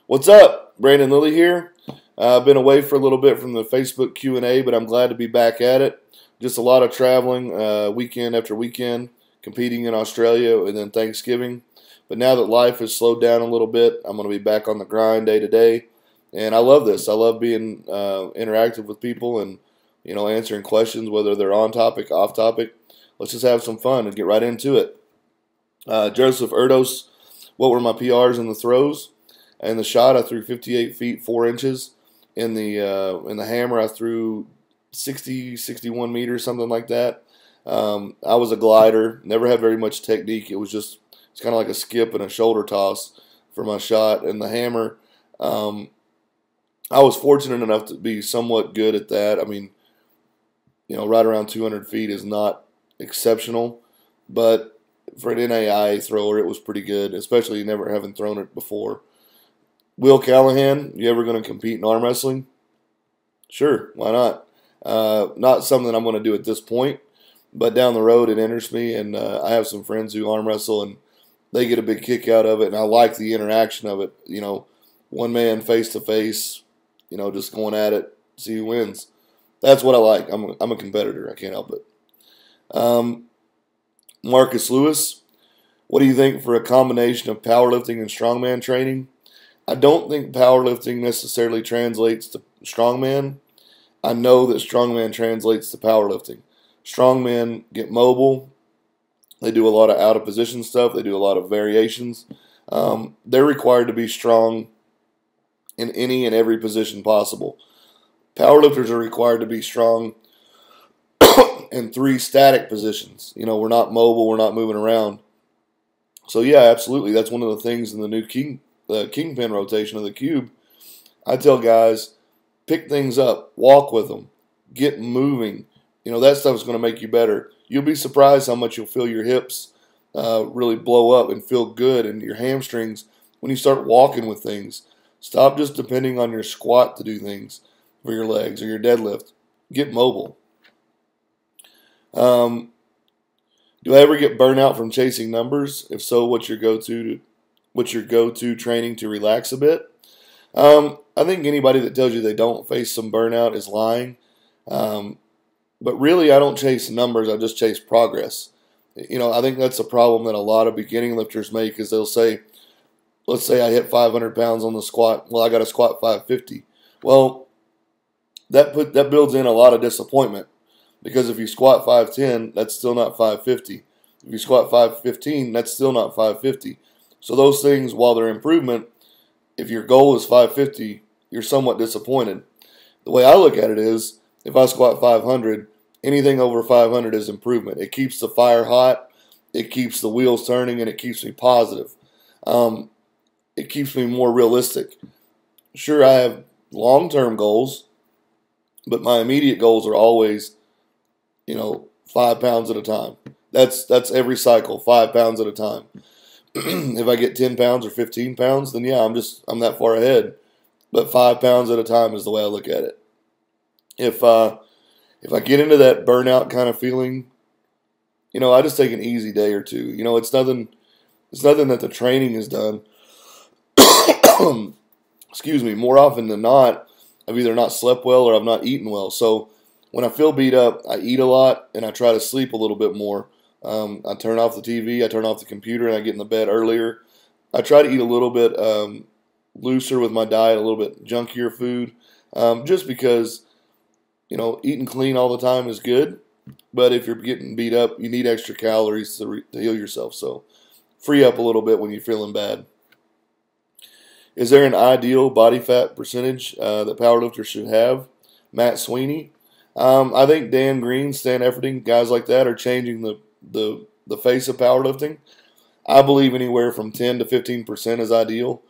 What's up? Brandon Lilly here. I've been away for a little bit from the Facebook Q&A, but I'm glad to be back at it. Just a lot of traveling weekend after weekend, competing in Australia and then Thanksgiving. But now that life has slowed down a little bit, I'm going to be back on the grind day to day. And I love this. I love being interactive with people and answering questions, whether they're on topic, off topic. Let's just have some fun and get right into it. Joseph Erdos, what were my PRs in the throws? In the shot, I threw 58 feet 4 inches. In the hammer, I threw 60, 61 meters, something like that. I was a glider, never had very much technique. It's kind of like a skip and a shoulder toss for my shot. And the hammer, I was fortunate enough to be somewhat good at that. I mean, right around 200 feet is not exceptional, but for an NAI thrower, it was pretty good, especially never having thrown it before. Will Callahan, you ever going to compete in arm wrestling? Sure, why not? Not something I'm going to do at this point, but down the road it interests me, and I have some friends who arm wrestle, and they get a big kick out of it, and I like the interaction of it. One man face to face, just going at it, see who wins. That's what I like. I'm a competitor. I can't help it. Marcus Lewis, what do you think for a combination of powerlifting and strongman training? I don't think powerlifting necessarily translates to strongman. I know that strongman translates to powerlifting. Strongmen get mobile. They do a lot of out of position stuff. They do a lot of variations. They're required to be strong in any and every position possible. Powerlifters are required to be strong in 3 static positions. We're not mobile. We're not moving around. So yeah, absolutely. That's one of the things in the new Kingpin rotation of the cube. I tell guys, pick things up, walk with them, get moving. That stuff's going to make you better. You'll be surprised how much you'll feel your hips really blow up and feel good, and your hamstrings when you start walking with things. Stop just depending on your squat to do things for your legs or your deadlift. Get mobile. Do I ever get burnout from chasing numbers? If so, what's your go-to training to relax a bit? I think anybody that tells you they don't face some burnout is lying. But really, I don't chase numbers. I just chase progress. I think that's a problem that a lot of beginning lifters make is they'll say, let's say I hit 500 pounds on the squat. Well, I got to squat 550. Well, that builds in a lot of disappointment because if you squat 510, that's still not 550. If you squat 515, that's still not 550. So those things, while they're improvement, if your goal is 550, you're somewhat disappointed. The way I look at it is, if I squat 500, anything over 500 is improvement. It keeps the fire hot, it keeps the wheels turning, and it keeps me positive. It keeps me more realistic. Sure, I have long-term goals, but my immediate goals are always, 5 pounds at a time. That's every cycle, 5 pounds at a time. If I get 10 pounds or 15 pounds, then yeah, I'm that far ahead. But 5 pounds at a time is the way I look at it. If I get into that burnout kind of feeling, I just take an easy day or two. It's nothing that the training is done. Excuse me. More often than not, I've either not slept well or I've not eaten well. So when I feel beat up, I eat a lot and I try to sleep a little bit more. I turn off the TV, I turn off the computer, and I get in the bed earlier. I try to eat a little bit looser with my diet, a little bit junkier food, just because, eating clean all the time is good. But if you're getting beat up, you need extra calories to heal yourself. So free up a little bit when you're feeling bad. Is there an ideal body fat percentage that powerlifters should have? Matt Sweeney. I think Dan Green, Stan Efferding, guys like that are changing the face of powerlifting. I believe anywhere from 10 to 15% is ideal.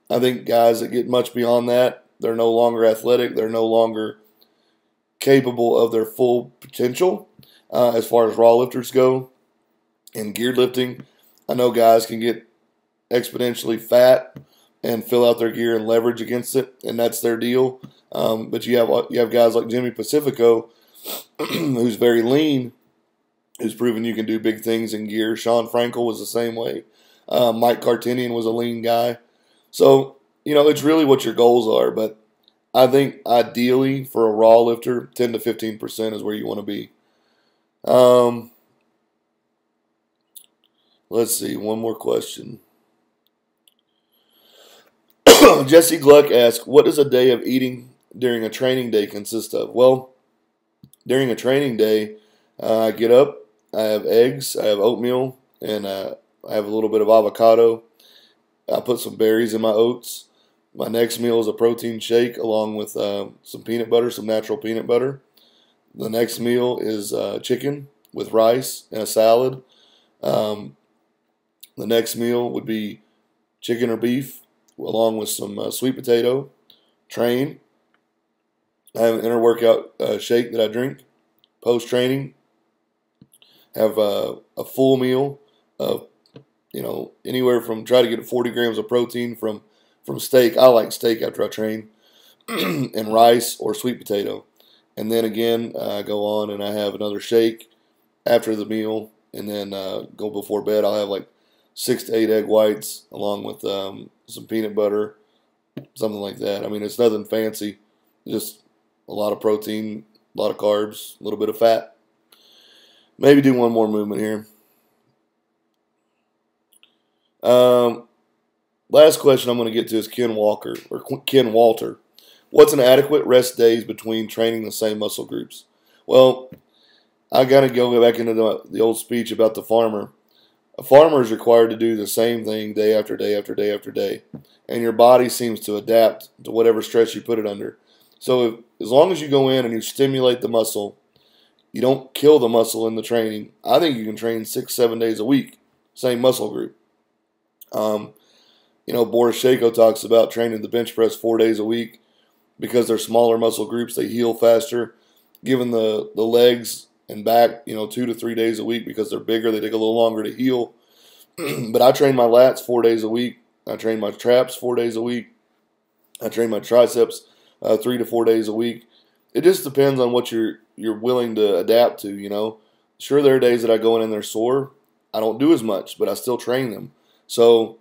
I think guys that get much beyond that, they're no longer athletic. They're no longer capable of their full potential as far as raw lifters go. In geared lifting, I know guys can get exponentially fat and fill out their gear and leverage against it, and that's their deal. But you have guys like Jimmy Pacifico, who's very lean, who's proven you can do big things in gear. Sean Frankel was the same way. Mike Cartinian was a lean guy. So it's really what your goals are, but I think ideally for a raw lifter, 10 to 15% is where you want to be. Um, let's see, one more question. Jesse Gluck asks, what does a day of eating during a training day consist of? Well, during a training day, I get up, I have eggs, I have oatmeal, and I have a little bit of avocado. I put some berries in my oats. My next meal is a protein shake along with some peanut butter, some natural peanut butter. The next meal is chicken with rice and a salad. Um, the next meal would be chicken or beef along with some sweet potato. Train. I have an inter-workout shake that I drink. Post-training, have a full meal of, anywhere from try to get 40 grams of protein from steak. I like steak after I train, and rice or sweet potato. And then again, I go on and I have another shake after the meal, and then go before bed. I'll have like 6 to 8 egg whites along with some peanut butter, something like that. I mean, it's nothing fancy, just a lot of protein, a lot of carbs, a little bit of fat. Maybe do one more movement here. Last question I'm going to get to is Ken Walter. What's an adequate rest days between training the same muscle groups? Well, I got to go back into the old speech about the farmer. A farmer is required to do the same thing day after day after day after day, and your body seems to adapt to whatever stress you put it under. So as long as you go in and you stimulate the muscle, you don't kill the muscle in the training. I think you can train 6-7 days a week, same muscle group. Boris Shako talks about training the bench press 4 days a week because they're smaller muscle groups. They heal faster. Giving the legs and back, 2 to 3 days a week because they're bigger. They take a little longer to heal. But I train my lats 4 days a week. I train my traps 4 days a week. I train my triceps 3 to 4 days a week. It just depends on what you're willing to adapt to, Sure, there are days that I go in and they're sore. I don't do as much, but I still train them. So,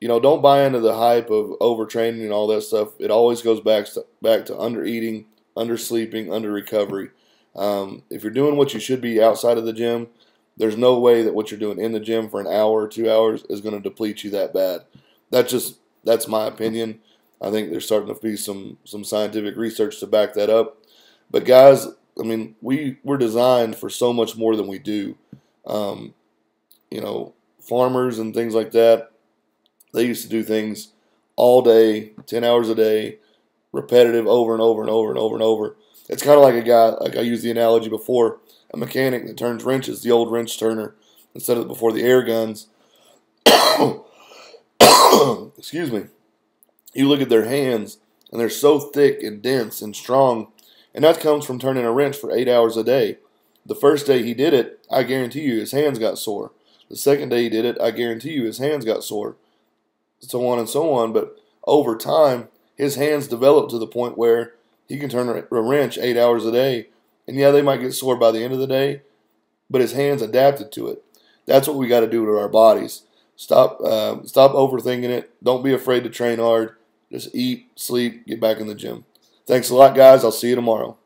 don't buy into the hype of overtraining and all that stuff. It always goes back to under-eating, under-sleeping, under-recovery. If you're doing what you should be outside of the gym, there's no way that what you're doing in the gym for an hour or 2 hours is going to deplete you that bad. That's my opinion. I think there's starting to be some scientific research to back that up. But guys, I mean, we're designed for so much more than we do. Farmers and things like that, they used to do things all day, 10 hours a day, repetitive over and over and over and over and over. It's kind of like a guy, like I used the analogy before, a mechanic that turns wrenches, the old wrench turner, instead of before the air guns. Excuse me. You look at their hands, and they're so thick and dense and strong, and that comes from turning a wrench for 8 hours a day. The first day he did it, I guarantee you his hands got sore. The second day he did it, I guarantee you his hands got sore. So on and so on. But over time, his hands developed to the point where he can turn a wrench 8 hours a day. And yeah, they might get sore by the end of the day, but his hands adapted to it. That's what we got to do to our bodies. Stop overthinking it. Don't be afraid to train hard. Just eat, sleep, get back in the gym. Thanks a lot, guys. I'll see you tomorrow.